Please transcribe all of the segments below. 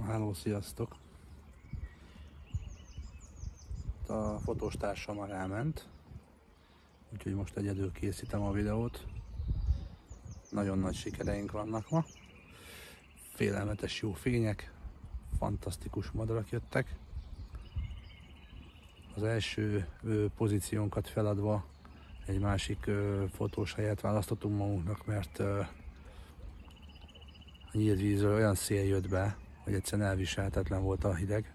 Háló, sziasztok! A fotós társam már elment, úgyhogy most egyedül készítem a videót. Nagyon nagy sikereink vannak ma. Félelmetes jó fények, fantasztikus madarak jöttek. Az első pozíciónkat feladva egy másik fotós helyet választottunk magunknak, mert a nyílt vízről olyan szél jött be, hogy egyszerűen elviselhetetlen volt a hideg.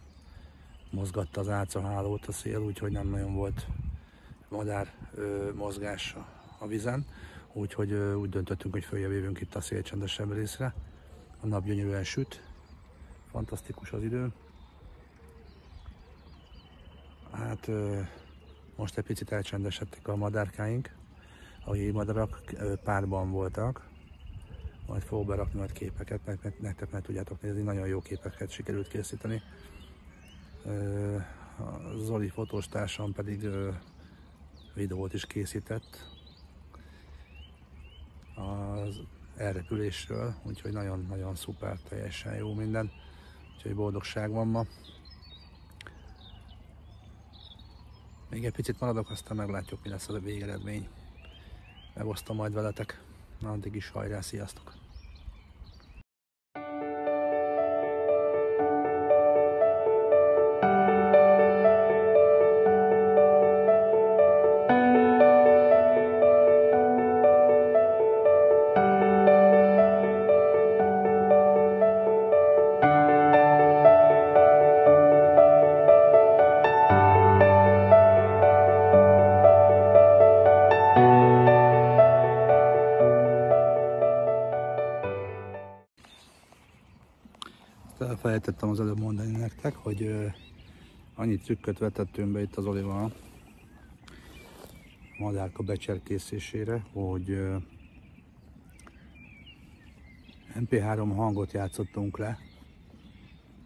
Mozgatta az álcahálót a szél, úgyhogy nem nagyon volt madár mozgás a vízen. Úgyhogy úgy döntöttünk, hogy följebb jövünk itt a szélcsendesebb részre. A nap gyönyörűen süt, fantasztikus az idő. Hát most egy picit elcsendesedtek a madárkáink. A jégmadarak párban voltak. Majd fogok berakni majd képeket, nektek meg tudjátok nézni, nagyon jó képeket sikerült készíteni. Zoli fotós társam pedig videót is készített az elrepülésről, úgyhogy nagyon-nagyon szuper, teljesen jó minden, úgyhogy boldogság van ma. Még egy picit maradok, aztán meglátjuk, mi lesz az a végeredmény. Megosztom majd veletek. Na, addig is hajrá, sziasztok! Elfelejtettem az előbb mondani nektek, hogy annyi trükköt vetettünk be itt az Olival a madárka becserkészésére, hogy MP3 hangot játszottunk le,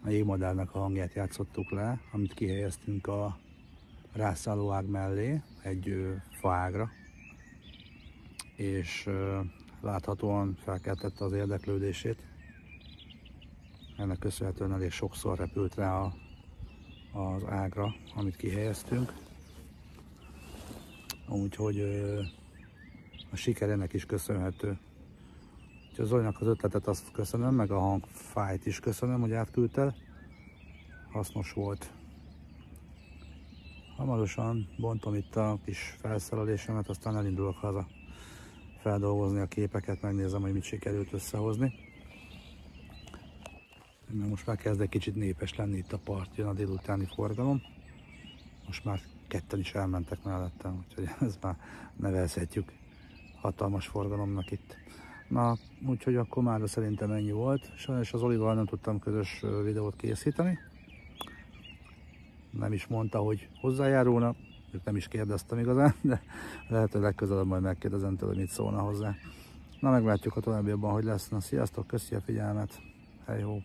a jégmadárnak a hangját játszottuk le, amit kihelyeztünk a rászálló ág mellé, egy faágra, és láthatóan felkeltette az érdeklődését. Ennek köszönhetően elég sokszor repült rá az ágra, amit kihelyeztünk. Úgyhogy a siker ennek is köszönhető. Úgyhogy az Zolinak az ötletet azt köszönöm, meg a hangfájt is köszönöm, hogy átküldte. Hasznos volt. Hamarosan bontom itt a kis felszerelésemet, aztán elindulok haza feldolgozni a képeket, megnézem, hogy mit sikerült összehozni. Most már kezd egy kicsit népes lenni itt a part, jön a délutáni forgalom. Most már ketten is elmentek mellettem, úgyhogy ezt már nevezhetjük hatalmas forgalomnak itt. Na, úgyhogy akkor már szerintem ennyi volt. Sajnos az Olival nem tudtam közös videót készíteni. Nem is mondta, hogy hozzájárulna, őt nem is kérdeztem igazán, de lehet, hogy legközelebb majd megkérdezem tőle, hogy mit szólna hozzá. Na, meglátjuk a továbbiakban, hogy lesz. Na, sziasztok, köszi a figyelmet, hej ho!